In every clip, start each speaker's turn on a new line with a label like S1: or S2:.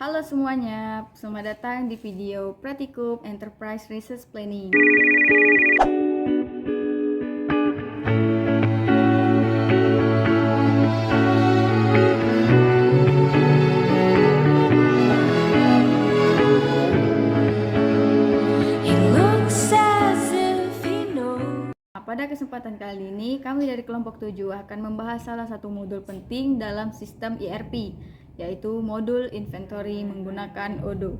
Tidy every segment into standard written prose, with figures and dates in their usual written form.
S1: Halo semuanya, selamat datang di video Pratikub Enterprise Resource Planning. Pada kesempatan kali ini, kami dari kelompok 7 akan membahas salah satu modul penting dalam sistem ERP, yaitu modul inventory menggunakan Odoo.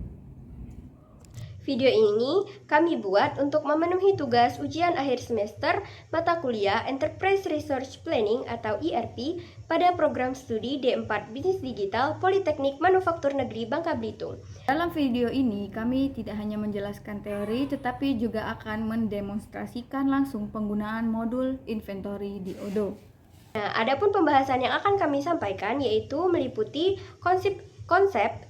S2: Video ini kami buat untuk memenuhi tugas ujian akhir semester mata kuliah Enterprise Resource Planning atau ERP pada program studi D4 Bisnis Digital Politeknik Manufaktur Negeri Bangka Belitung.
S1: Dalam video ini, kami tidak hanya menjelaskan teori, tetapi juga akan mendemonstrasikan langsung penggunaan modul inventory di Odoo.
S2: Nah, adapun pembahasan yang akan kami sampaikan yaitu meliputi konsep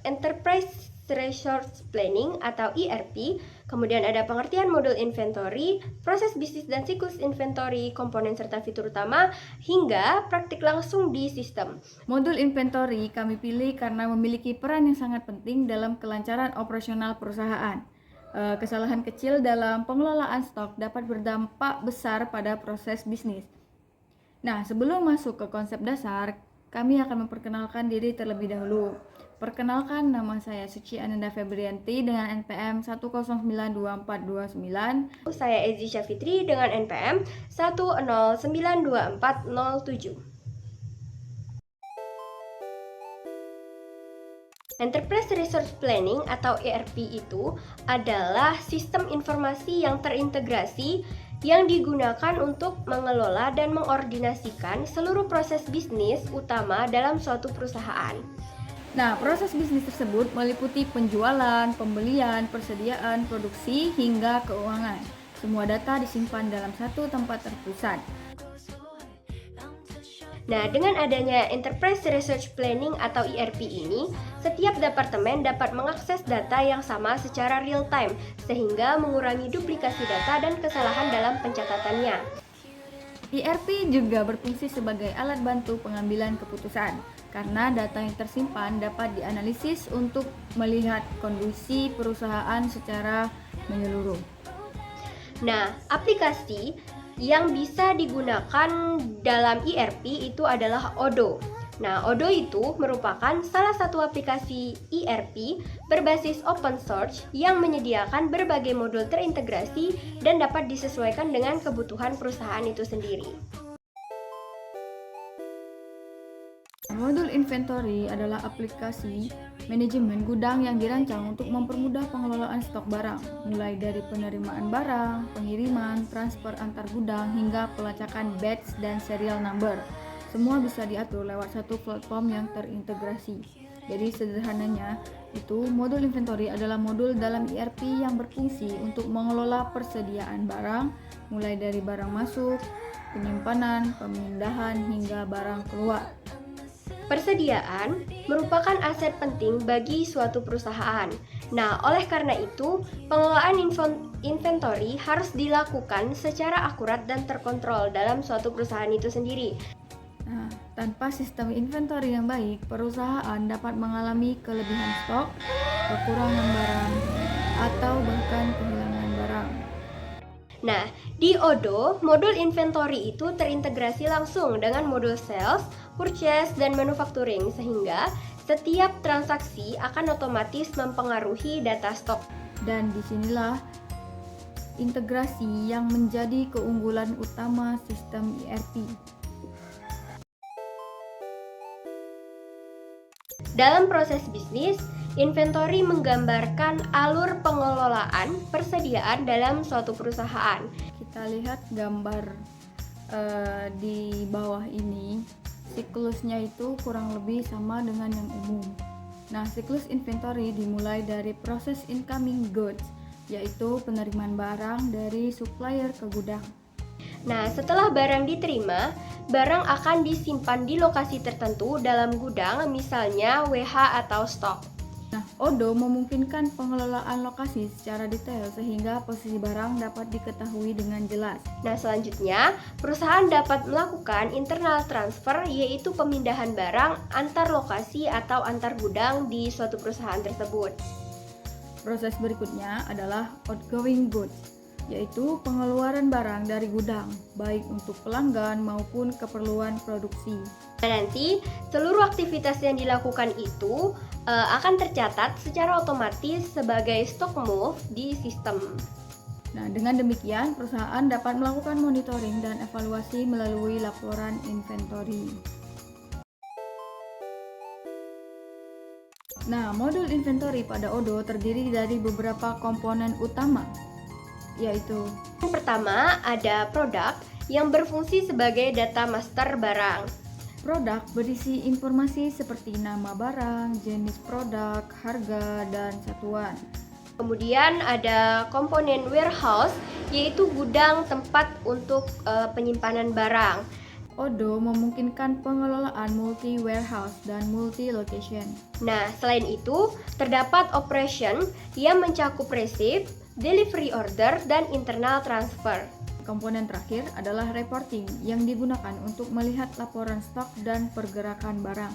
S2: Enterprise Resource Planning atau ERP, kemudian ada pengertian modul inventory, proses bisnis dan siklus inventory, komponen serta fitur utama, hingga praktik langsung di sistem.
S1: Modul inventory kami pilih karena memiliki peran yang sangat penting dalam kelancaran operasional perusahaan. Kesalahan kecil dalam pengelolaan stok dapat berdampak besar pada proses bisnis. Nah, sebelum masuk ke konsep dasar, kami akan memperkenalkan diri terlebih dahulu. Perkenalkan, nama saya Suci Ananda Febrianti dengan NPM 1092429.
S2: Saya Ezi Syafitri dengan NPM 1092407. Enterprise Resource Planning atau ERP itu adalah sistem informasi yang terintegrasi yang digunakan untuk mengelola dan mengordinasikan seluruh proses bisnis utama dalam suatu perusahaan.
S1: Nah, proses bisnis tersebut meliputi penjualan, pembelian, persediaan, produksi, hingga keuangan. Semua data disimpan dalam satu tempat terpusat.
S2: Nah, dengan adanya Enterprise Resource Planning atau ERP ini, setiap departemen dapat mengakses data yang sama secara real time, sehingga mengurangi duplikasi data dan kesalahan dalam pencatatannya.
S1: ERP juga berfungsi sebagai alat bantu pengambilan keputusan, karena data yang tersimpan dapat dianalisis untuk melihat kondisi perusahaan secara menyeluruh.
S2: Nah, aplikasi yang bisa digunakan dalam ERP itu adalah Odoo. Nah, Odoo itu merupakan salah satu aplikasi ERP berbasis open source yang menyediakan berbagai modul terintegrasi dan dapat disesuaikan dengan kebutuhan perusahaan itu sendiri.
S1: Modul inventory adalah aplikasi manajemen gudang yang dirancang untuk mempermudah pengelolaan stok barang, mulai dari penerimaan barang, pengiriman, transfer antar gudang, hingga pelacakan batch dan serial number. Semua bisa diatur lewat satu platform yang terintegrasi. Jadi sederhananya, itu modul inventory adalah modul dalam ERP yang berfungsi untuk mengelola persediaan barang, mulai dari barang masuk, penyimpanan, pemindahan, hingga barang keluar.
S2: Persediaan merupakan aset penting bagi suatu perusahaan. Nah, oleh karena itu, pengelolaan inventory harus dilakukan secara akurat dan terkontrol dalam suatu perusahaan itu sendiri.
S1: Nah, tanpa sistem inventory yang baik, perusahaan dapat mengalami kelebihan stok, kekurangan barang, atau bahkan kehilangan barang.
S2: Nah, di Odoo, modul inventory itu terintegrasi langsung dengan modul sales, purchase, dan manufacturing, sehingga setiap transaksi akan otomatis mempengaruhi data stok.
S1: Dan disinilah integrasi yang menjadi keunggulan utama sistem ERP.
S2: Dalam proses bisnis, inventory menggambarkan alur pengelolaan persediaan dalam suatu perusahaan.
S1: Kita lihat gambar di bawah ini, siklusnya itu kurang lebih sama dengan yang umum. Nah, siklus inventory dimulai dari proses incoming goods, yaitu penerimaan barang dari supplier ke gudang.
S2: Nah, setelah barang diterima, barang akan disimpan di lokasi tertentu dalam gudang, misalnya WH atau stok.
S1: Nah, Odoo memungkinkan pengelolaan lokasi secara detail sehingga posisi barang dapat diketahui dengan jelas.
S2: Nah, selanjutnya, perusahaan dapat melakukan internal transfer, yaitu pemindahan barang antar lokasi atau antar gudang di suatu perusahaan tersebut.
S1: Proses berikutnya adalah outgoing goods, yaitu pengeluaran barang dari gudang, baik untuk pelanggan maupun keperluan produksi.
S2: Nah, nanti seluruh aktivitas yang dilakukan itu akan tercatat secara otomatis sebagai stock move di sistem.
S1: Nah, dengan demikian perusahaan dapat melakukan monitoring dan evaluasi melalui laporan inventory. Nah, modul inventory pada Odoo terdiri dari beberapa komponen utama, yaitu
S2: Yang pertama, ada produk yang berfungsi sebagai data master barang.
S1: produk berisi informasi seperti nama barang, jenis produk, harga, dan satuan.
S2: Kemudian ada komponen warehouse, yaitu gudang tempat untuk penyimpanan barang.
S1: Odoo memungkinkan pengelolaan multi-warehouse dan multi-location.
S2: Nah, selain itu, terdapat operation yang mencakup receipt, delivery order, dan internal transfer.
S1: Komponen terakhir adalah reporting yang digunakan untuk melihat laporan stok dan pergerakan barang.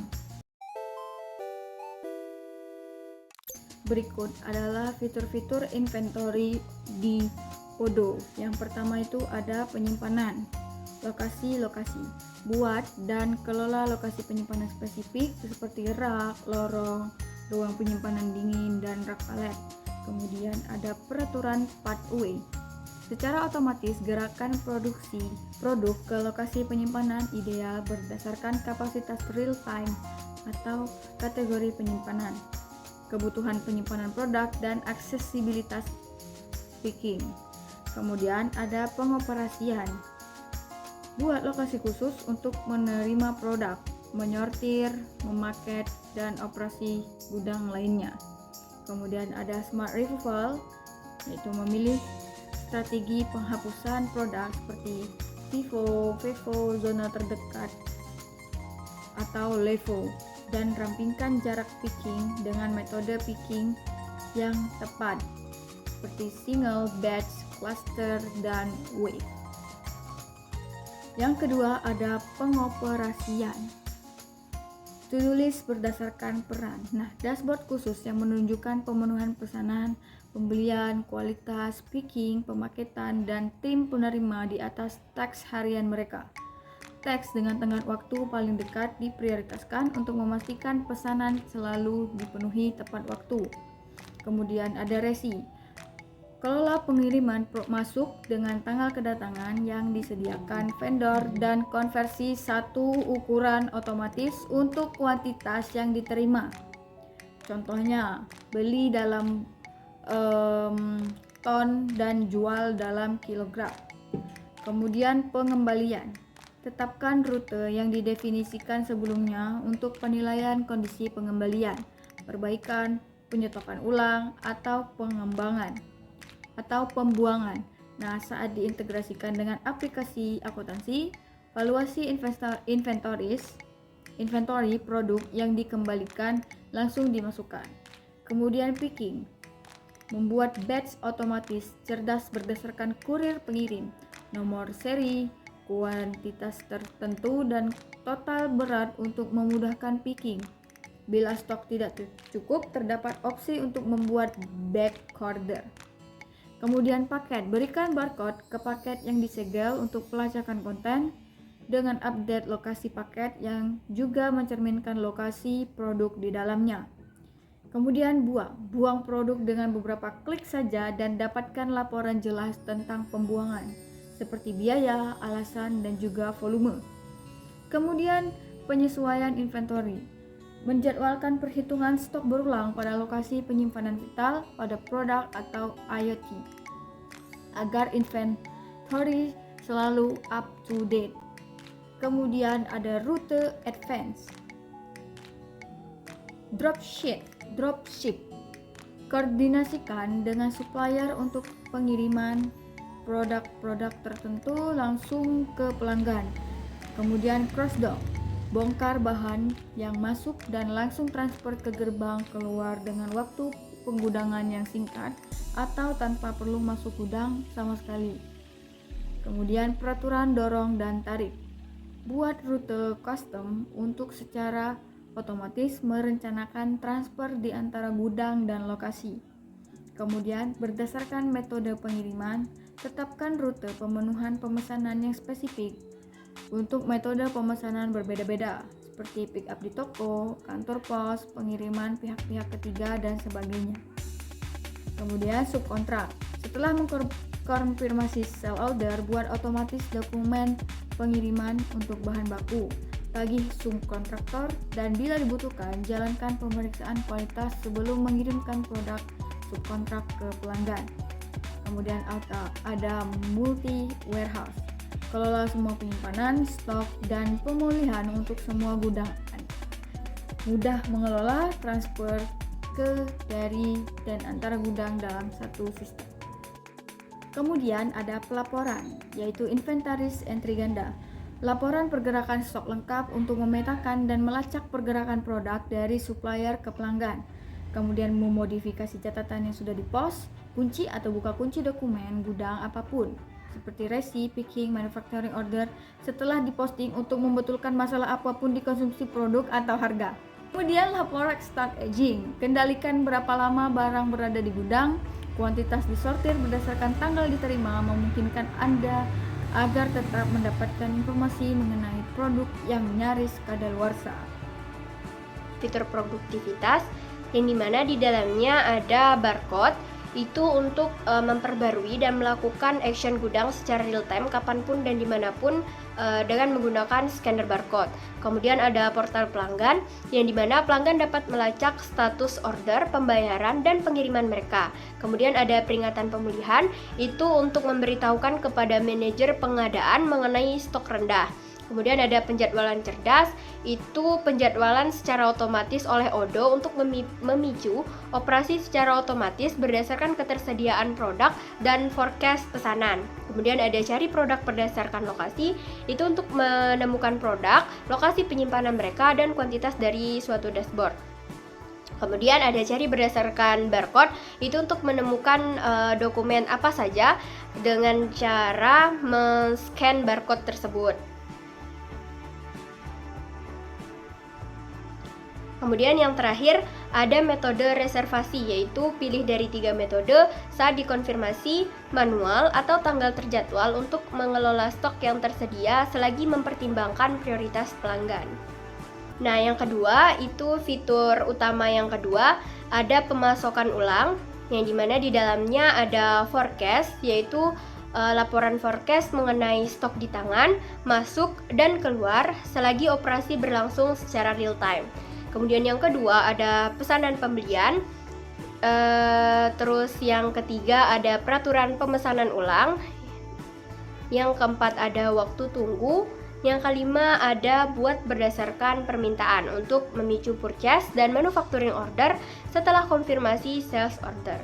S1: Berikut adalah fitur-fitur inventory di Odoo. Yang pertama itu ada penyimpanan. Lokasi-lokasi. Buat dan kelola lokasi penyimpanan spesifik seperti rak, lorong, ruang penyimpanan dingin, dan rak palet. Kemudian ada peraturan pathway. Secara otomatis gerakan produksi produk ke lokasi penyimpanan ideal berdasarkan kapasitas real time atau kategori penyimpanan, kebutuhan penyimpanan produk, dan aksesibilitas picking. Kemudian ada pengoperasian. Buat lokasi khusus untuk menerima produk, menyortir, memaket, dan operasi gudang lainnya. Kemudian ada smart removal, yaitu memilih strategi penghapusan produk seperti FIFO, zona terdekat, atau LEFO, dan rampingkan jarak picking dengan metode picking yang tepat seperti single, batch, cluster, dan wave. Yang kedua ada pengoperasian. To-do list berdasarkan peran. Nah, dashboard khusus yang menunjukkan pemenuhan pesanan, pembelian, kualitas, picking, pemaketan, dan tim penerima di atas teks harian mereka. Teks dengan tenggat waktu paling dekat diprioritaskan untuk memastikan pesanan selalu dipenuhi tepat waktu. Kemudian ada resi. Kelola pengiriman masuk dengan tanggal kedatangan yang disediakan vendor dan konversi satu ukuran otomatis untuk kuantitas yang diterima. Contohnya, beli dalam ton dan jual dalam kilogram. Kemudian pengembalian. Tetapkan rute yang didefinisikan sebelumnya untuk penilaian kondisi pengembalian, perbaikan, penyetokan ulang, atau pengembangan atau pembuangan. Nah, saat diintegrasikan dengan aplikasi akuntansi, valuasi inventory produk yang dikembalikan langsung dimasukkan. Kemudian picking, membuat batch otomatis cerdas berdasarkan kurir pengirim, nomor seri, kuantitas tertentu, dan total berat untuk memudahkan picking. Bila stok tidak cukup, terdapat opsi untuk membuat back order. Kemudian paket, berikan barcode ke paket yang disegel untuk pelacakan konten dengan update lokasi paket yang juga mencerminkan lokasi produk di dalamnya. Kemudian buang produk dengan beberapa klik saja dan dapatkan laporan jelas tentang pembuangan, seperti biaya, alasan, dan juga volume. Kemudian penyesuaian inventory, menjadwalkan perhitungan stok berulang pada lokasi penyimpanan vital pada produk atau IoT agar inventory selalu up to date. Kemudian ada rute advance. Dropship, koordinasikan dengan supplier untuk pengiriman produk-produk tertentu langsung ke pelanggan. Kemudian cross dock, bongkar bahan yang masuk dan langsung transfer ke gerbang keluar dengan waktu penggudangan yang singkat atau tanpa perlu masuk gudang sama sekali. Kemudian peraturan dorong dan tarik. Buat rute custom untuk secara otomatis merencanakan transfer di antara gudang dan lokasi. Kemudian berdasarkan metode pengiriman, tetapkan rute pemenuhan pemesanan yang spesifik. Untuk metode pemesanan berbeda-beda, seperti pick up di toko, kantor pos, pengiriman pihak-pihak ketiga, dan sebagainya. Kemudian subkontrak. Setelah mengkonfirmasi sell order, buat otomatis dokumen pengiriman untuk bahan baku, tagih subkontraktor, dan bila dibutuhkan, jalankan pemeriksaan kualitas sebelum mengirimkan produk subkontrak ke pelanggan. Kemudian ada multi warehouse. Kelola semua penyimpanan, stok, dan pemulihan untuk semua gudang. Mudah mengelola transfer ke, dari, dan antara gudang dalam satu sistem. Kemudian ada pelaporan, yaitu inventaris entry ganda. Laporan pergerakan stok lengkap untuk memetakan dan melacak pergerakan produk dari supplier ke pelanggan. Kemudian memodifikasi catatan yang sudah di-post, kunci atau buka kunci dokumen gudang apapun, seperti resi, picking, manufacturing order, setelah diposting untuk membetulkan masalah apapun di konsumsi produk atau harga. Kemudian laporan stock aging, kendalikan berapa lama barang berada di gudang, kuantitas disortir berdasarkan tanggal diterima, memungkinkan Anda agar tetap mendapatkan informasi mengenai produk yang nyaris kadaluarsa.
S2: Fitur produktivitas yang dimana di dalamnya ada barcode, itu untuk memperbarui dan melakukan action gudang secara real time kapanpun dan dimanapun dengan menggunakan scanner barcode. Kemudian ada portal pelanggan yang dimana pelanggan dapat melacak status order, pembayaran, dan pengiriman mereka. Kemudian ada peringatan pemulihan, itu untuk memberitahukan kepada manajer pengadaan mengenai stok rendah. Kemudian ada penjadwalan cerdas, itu penjadwalan secara otomatis oleh Odoo untuk memicu operasi secara otomatis berdasarkan ketersediaan produk dan forecast pesanan. Kemudian ada cari produk berdasarkan lokasi, itu untuk menemukan produk, lokasi penyimpanan mereka, dan kuantitas dari suatu dashboard. Kemudian ada cari berdasarkan barcode, itu untuk menemukan dokumen apa saja dengan cara men-scan barcode tersebut. Kemudian yang terakhir ada metode reservasi, yaitu pilih dari 3 metode saat dikonfirmasi manual atau tanggal terjadwal untuk mengelola stok yang tersedia selagi mempertimbangkan prioritas pelanggan. Nah, yang kedua itu fitur utama yang kedua, ada pemasokan ulang yang dimana di dalamnya ada forecast, yaitu laporan forecast mengenai stok di tangan, masuk, dan keluar selagi operasi berlangsung secara real time. Kemudian yang kedua ada pesanan pembelian, terus yang ketiga ada peraturan pemesanan ulang, yang keempat ada waktu tunggu, yang kelima ada buat berdasarkan permintaan untuk memicu purchase dan manufacturing order setelah konfirmasi sales order.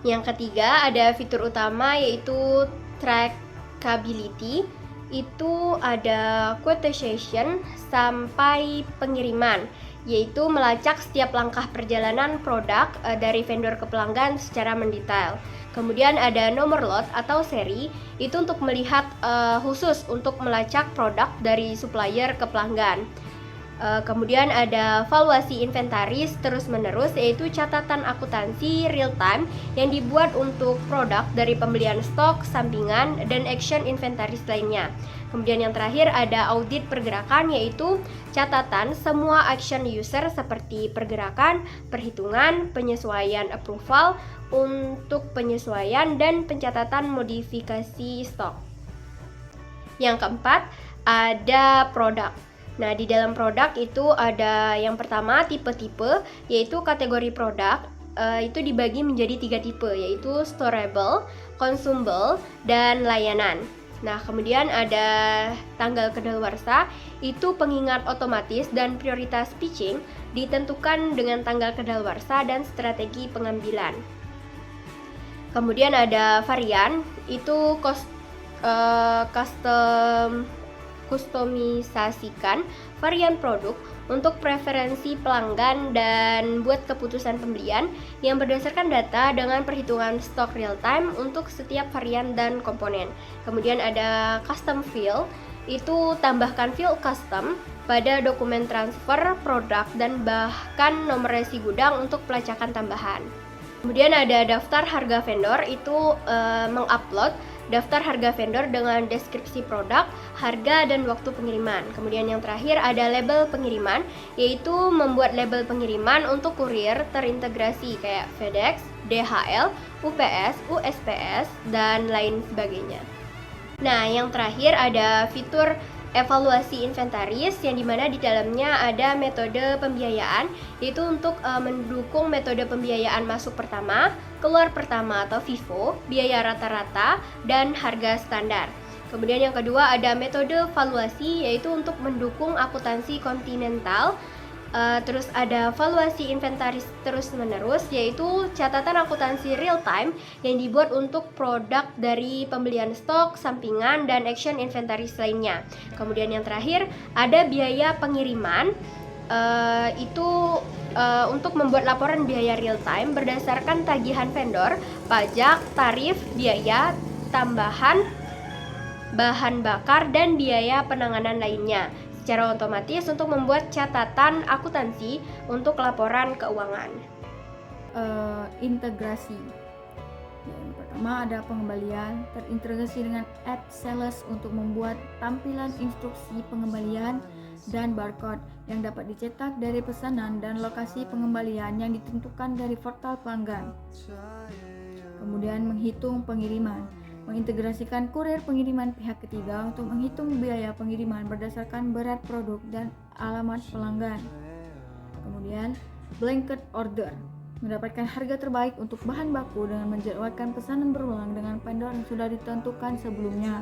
S2: Yang ketiga ada fitur utama yaitu trackability, itu ada quotation sampai pengiriman, yaitu melacak setiap langkah perjalanan produk dari vendor ke pelanggan secara mendetail. Kemudian ada nomor lot atau seri, itu untuk melihat khusus untuk melacak produk dari supplier ke pelanggan. Kemudian ada valuasi inventaris terus-menerus, yaitu catatan akuntansi real time yang dibuat untuk produk dari pembelian stok, sampingan, dan action inventaris lainnya. Kemudian yang terakhir ada audit pergerakan, yaitu catatan semua action user seperti pergerakan, perhitungan, penyesuaian approval untuk penyesuaian, dan pencatatan modifikasi stok. Yang keempat ada produk. Nah, di dalam produk itu ada yang pertama tipe-tipe, yaitu kategori produk itu dibagi menjadi 3 tipe, yaitu storable, consumable, dan layanan. Nah, kemudian ada tanggal kedaluarsa, itu pengingat otomatis dan prioritas pitching ditentukan dengan tanggal kedaluarsa dan strategi pengambilan. Kemudian ada varian, itu custom kustomisasikan varian produk untuk preferensi pelanggan dan buat keputusan pembelian yang berdasarkan data dengan perhitungan stok real time untuk setiap varian dan komponen. Kemudian ada custom field, itu tambahkan field custom pada dokumen transfer produk dan bahkan nomor resi gudang untuk pelacakan tambahan. Kemudian ada daftar harga vendor, itu mengupload daftar harga vendor dengan deskripsi produk, harga, dan waktu pengiriman. Kemudian yang terakhir ada label pengiriman, yaitu membuat label pengiriman untuk kurir terintegrasi kayak FedEx, DHL, UPS, USPS, dan lain sebagainya. Nah, yang terakhir ada fitur evaluasi inventaris yang dimana di dalamnya ada metode pembiayaan, yaitu untuk mendukung metode pembiayaan masuk pertama, keluar pertama atau FIFO, biaya rata-rata, dan harga standar. Kemudian yang kedua ada metode valuasi, yaitu untuk mendukung akuntansi kontinental. Terus ada valuasi inventaris terus-menerus, yaitu catatan akuntansi real time yang dibuat untuk produk dari pembelian stok, sampingan, dan action inventaris lainnya. Kemudian yang terakhir ada biaya pengiriman, itu untuk membuat laporan biaya real time berdasarkan tagihan vendor, pajak, tarif, biaya tambahan, bahan bakar, dan biaya penanganan lainnya secara otomatis untuk membuat catatan akuntansi untuk laporan keuangan.
S1: Integrasi. Yang pertama ada pengembalian, terintegrasi dengan app sales untuk membuat tampilan instruksi pengembalian dan barcode yang dapat dicetak dari pesanan dan lokasi pengembalian yang ditentukan dari portal pelanggan. Kemudian menghitung pengiriman, mengintegrasikan kurir pengiriman pihak ketiga untuk menghitung biaya pengiriman berdasarkan berat produk dan alamat pelanggan. Kemudian blanket order, mendapatkan harga terbaik untuk bahan baku dengan menjadwalkan pesanan berulang dengan vendor yang sudah ditentukan sebelumnya,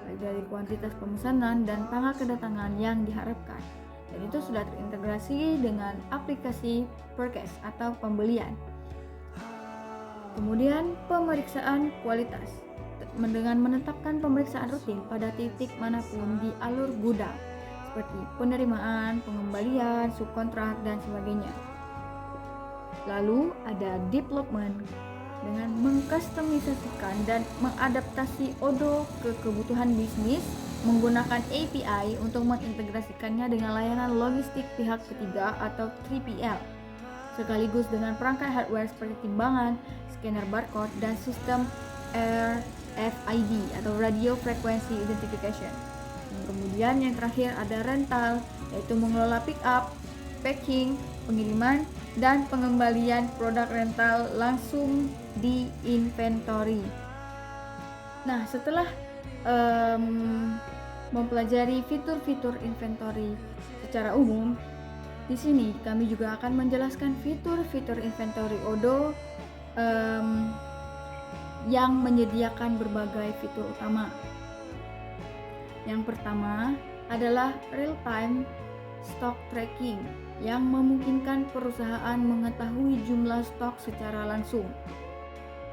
S1: baik dari kuantitas pemesanan dan tanggal kedatangan yang diharapkan. Dan itu sudah terintegrasi dengan aplikasi purchase atau pembelian. Kemudian pemeriksaan kualitas, dengan menetapkan pemeriksaan rutin pada titik manapun di alur gudang, seperti penerimaan, pengembalian, subkontrak, dan sebagainya. Lalu ada development, dengan mengkustomisasikan dan mengadaptasi Odoo ke kebutuhan bisnis menggunakan API untuk mengintegrasikannya dengan layanan logistik pihak ketiga atau 3PL, sekaligus dengan perangkat hardware seperti timbangan, scanner barcode, dan sistem RFID atau Radio Frequency Identification. Kemudian yang terakhir ada rental, yaitu mengelola pick up, packing, pengiriman, dan pengembalian produk rental langsung di inventory. Nah, setelah mempelajari fitur-fitur inventory secara umum, di sini kami juga akan menjelaskan fitur-fitur inventory Odoo yang menyediakan berbagai fitur utama. Yang pertama adalah real-time stock tracking yang memungkinkan perusahaan mengetahui jumlah stok secara langsung.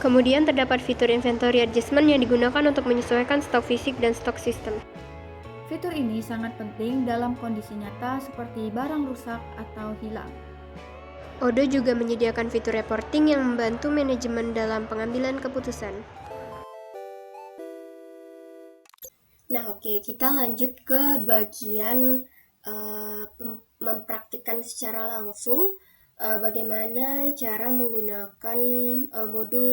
S2: Kemudian terdapat fitur inventory adjustment yang digunakan untuk menyesuaikan stok fisik dan stok sistem.
S1: Fitur ini sangat penting dalam kondisi nyata seperti barang rusak atau hilang.
S2: Odoo juga menyediakan fitur reporting yang membantu manajemen dalam pengambilan keputusan. Nah, oke, kita lanjut ke bagian mempraktikkan secara langsung bagaimana cara menggunakan modul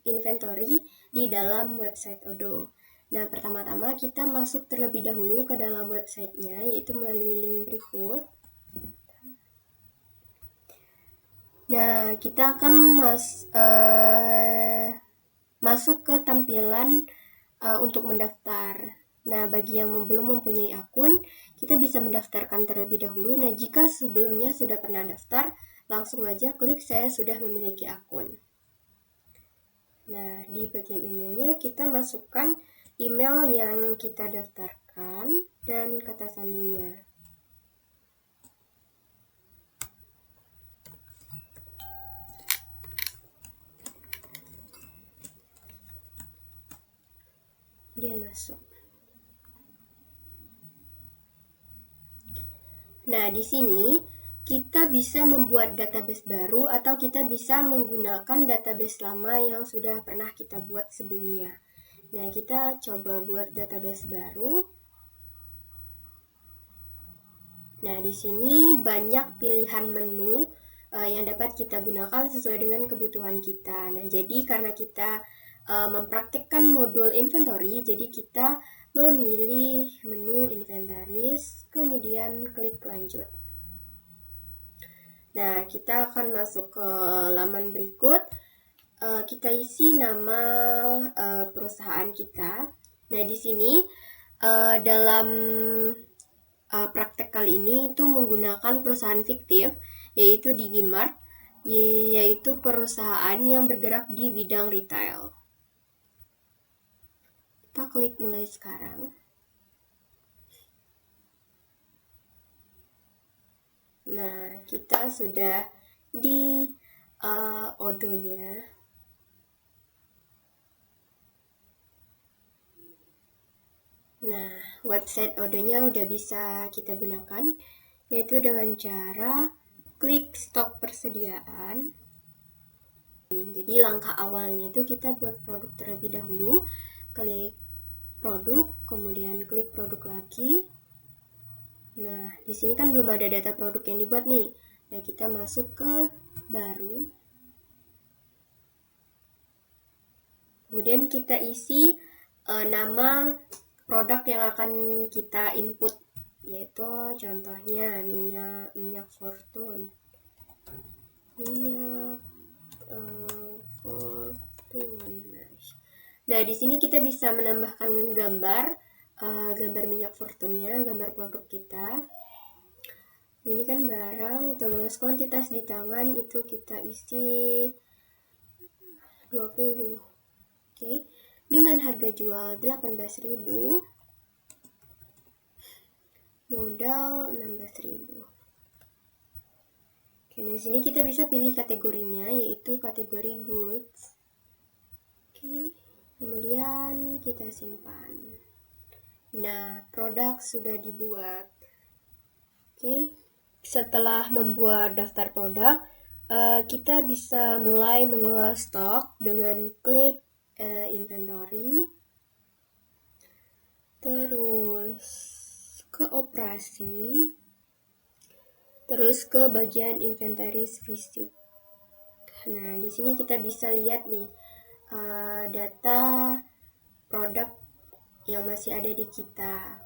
S2: inventory di dalam website Odoo. Nah, pertama-tama kita masuk terlebih dahulu ke dalam websitenya, yaitu melalui link berikut. Nah, kita akan masuk ke tampilan untuk mendaftar. Nah, bagi yang belum mempunyai akun, kita bisa mendaftarkan terlebih dahulu. Nah, jika sebelumnya sudah pernah daftar, langsung aja klik saya sudah memiliki akun. Nah, di bagian emailnya kita masukkan email yang kita daftarkan dan kata sandinya. Dia masuk. Nah, di sini kita bisa membuat database baru atau kita bisa menggunakan database lama yang sudah pernah kita buat sebelumnya. Nah, kita coba buat database baru. Nah, di sini banyak pilihan menu yang dapat kita gunakan sesuai dengan kebutuhan kita. Nah, jadi karena kita mempraktikkan modul inventory, jadi kita memilih menu inventaris, kemudian klik lanjut. Nah, kita akan masuk ke laman berikut. Kita isi nama perusahaan kita. Nah, di sini dalam praktek kali ini itu menggunakan perusahaan fiktif, yaitu Digimart, yaitu perusahaan yang bergerak di bidang retail. Kita klik mulai sekarang. Nah, kita sudah di Odo-nya. Nah, website Odo-nya udah bisa kita gunakan, yaitu dengan cara klik stok persediaan. Jadi langkah awalnya itu kita buat produk terlebih dahulu, klik produk, kemudian klik produk lagi. Nah, di sini kan belum ada data produk yang dibuat nih. Nah, kita masuk ke baru. Kemudian kita isi nama produk yang akan kita input, yaitu contohnya minyak fortune. Nah, di sini kita bisa menambahkan gambar minyak fortune-nya, gambar produk kita. Ini kan barang, terus kuantitas di tangan itu kita isi 20. Oke. Dengan harga jual 18.000, modal 16.000. Oke, di sini kita bisa pilih kategorinya, yaitu kategori goods. Oke, kemudian kita simpan. Nah, produk sudah dibuat. Oke, setelah membuat daftar produk, kita bisa mulai mengelola stok dengan klik inventory, terus ke operasi, terus ke bagian inventaris fisik. Nah, di sini kita bisa lihat nih data produk yang masih ada di kita.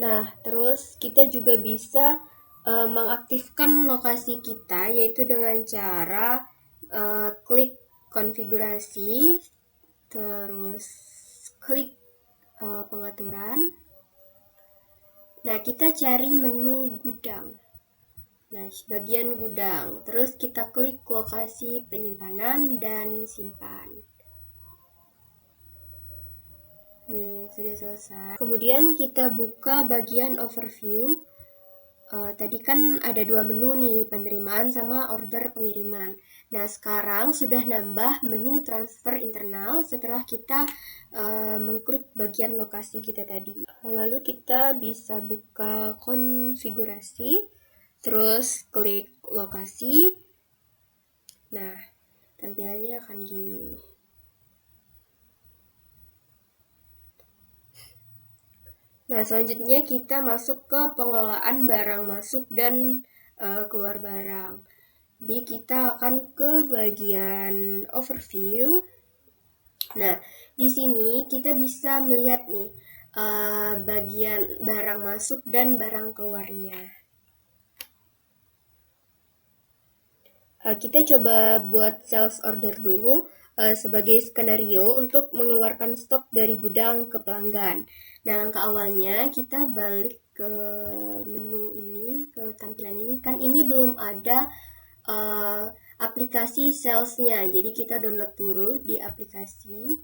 S2: Nah, terus kita juga bisa mengaktifkan lokasi kita, yaitu dengan cara klik konfigurasi, terus klik pengaturan. Nah, kita cari menu gudang. Nah, bagian gudang. Terus kita klik lokasi penyimpanan dan simpan. Sudah selesai. Kemudian kita buka bagian overview. Tadi kan ada 2 menu nih, penerimaan sama order pengiriman. Nah, sekarang sudah nambah menu transfer internal setelah kita mengklik bagian lokasi kita tadi. Lalu kita bisa buka konfigurasi, terus klik lokasi. Nah, tampilannya akan gini. Nah, selanjutnya kita masuk ke pengelolaan barang masuk dan keluar barang. Jadi kita akan ke bagian overview. Nah, di sini kita bisa melihat nih bagian barang masuk dan barang keluarnya. Kita coba buat sales order dulu sebagai skenario untuk mengeluarkan stok dari gudang ke pelanggan. Nah, langkah awalnya kita balik ke menu ini, ke tampilan ini. Kan ini belum ada aplikasi salesnya, jadi kita download dulu di aplikasi,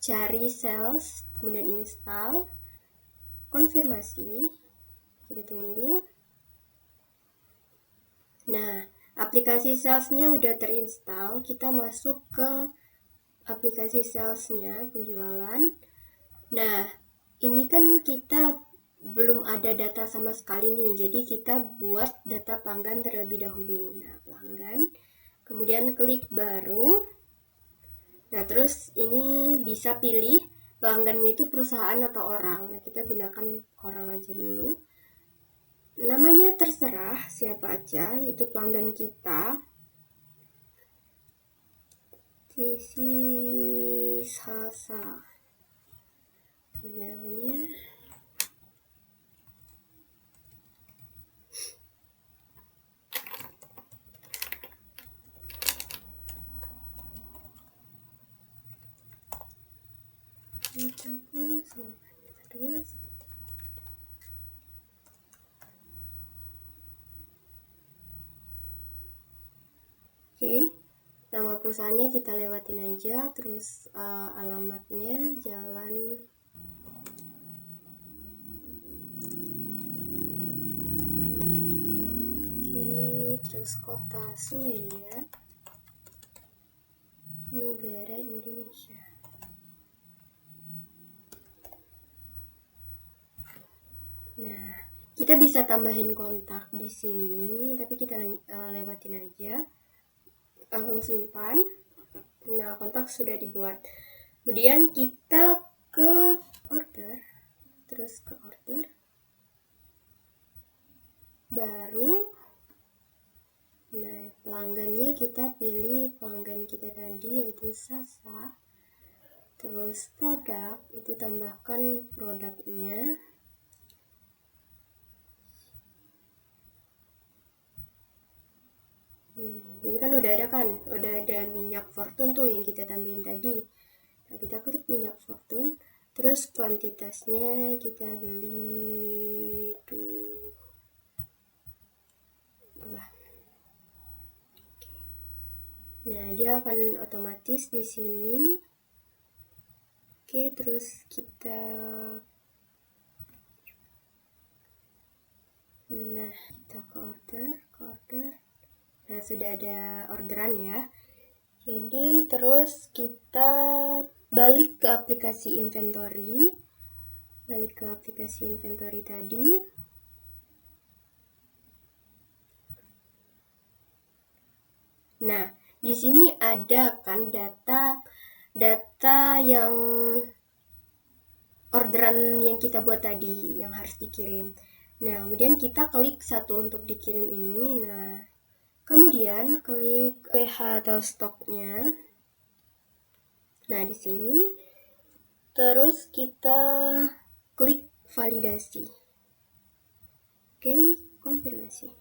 S2: cari sales, kemudian install, konfirmasi, kita tunggu. Nah, aplikasi salesnya udah terinstall, kita masuk ke aplikasi salesnya, penjualan. Nah, ini kan kita belum ada data sama sekali nih, jadi kita buat data pelanggan terlebih dahulu. Nah, pelanggan, kemudian klik baru. Nah, terus ini bisa pilih pelanggannya itu perusahaan atau orang. Nah, kita gunakan orang aja dulu. Namanya terserah siapa aja, itu pelanggan kita. Sisi Salsa. Emailnya. Oke, nama perusahaannya kita lewatin aja, terus alamatnya Jalan terus kota Sumenep, negara Indonesia. Nah, kita bisa tambahin kontak di sini, tapi kita lewatin aja. Langsung simpan. Nah, kontak sudah dibuat. Kemudian kita ke order, terus ke order. Baru, nah pelanggannya kita pilih pelanggan kita tadi yaitu Sasa. Terus produk, itu tambahkan produknya. Ini kan udah ada minyak Fortune tuh yang kita tambahin tadi. Nah, kita klik minyak Fortune, terus kuantitasnya kita beli 2. Nah, dia akan otomatis di sini. Oke, terus kita ke order. Nah, sudah ada orderan ya. Jadi terus kita balik ke aplikasi inventory. Tadi. Nah, di sini ada kan data yang orderan yang kita buat tadi yang harus dikirim. Nah, kemudian kita klik satu untuk dikirim ini. Nah, kemudian klik PH atau stoknya. Nah, di sini terus kita klik validasi. Oke, konfirmasi.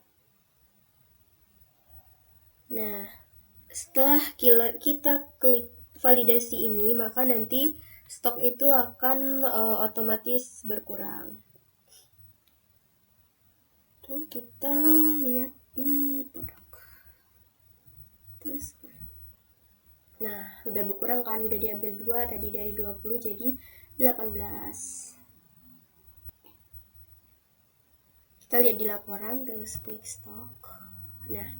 S2: Nah, setelah kita klik validasi ini, maka nanti stok itu akan otomatis berkurang. Tuh, kita lihat di produk. Terus, nah, udah berkurang kan, udah diambil 2, tadi dari 20 jadi 18. Kita lihat di laporan, terus klik stok. Nah,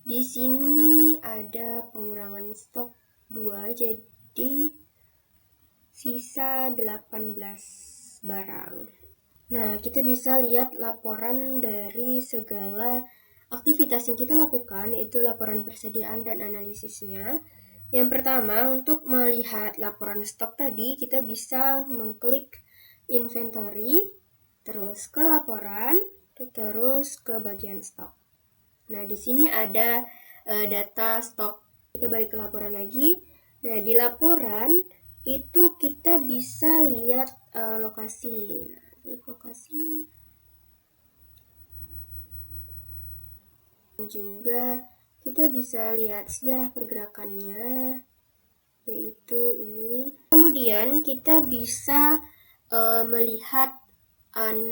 S2: di sini ada pengurangan stok 2, jadi sisa 18 barang. Nah, kita bisa lihat laporan dari segala aktivitas yang kita lakukan, yaitu laporan persediaan dan analisisnya. Yang pertama, untuk melihat laporan stok tadi, kita bisa mengklik inventory, terus ke laporan, terus ke bagian stok. Nah, di sini ada data stok. Kita balik ke laporan lagi. Nah, di laporan itu kita bisa lihat lokasi. Nah, lokasi. Juga kita bisa lihat sejarah pergerakannya, yaitu ini. Kemudian kita bisa melihat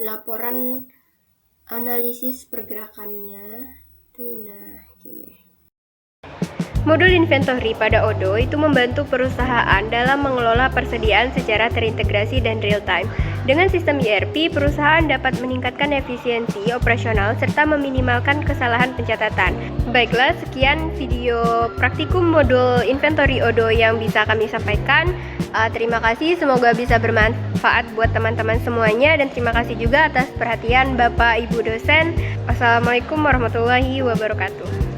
S2: laporan analisis pergerakannya. Nah, gini. Modul inventory pada Odoo itu membantu perusahaan dalam mengelola persediaan secara terintegrasi dan real time. Dengan sistem ERP, perusahaan dapat meningkatkan efisiensi operasional serta meminimalkan kesalahan pencatatan. Baiklah, sekian video praktikum modul inventory Odoo yang bisa kami sampaikan. Terima kasih, semoga bisa bermanfaat buat teman-teman semuanya, dan terima kasih juga atas perhatian Bapak Ibu dosen. Wassalamualaikum warahmatullahi wabarakatuh.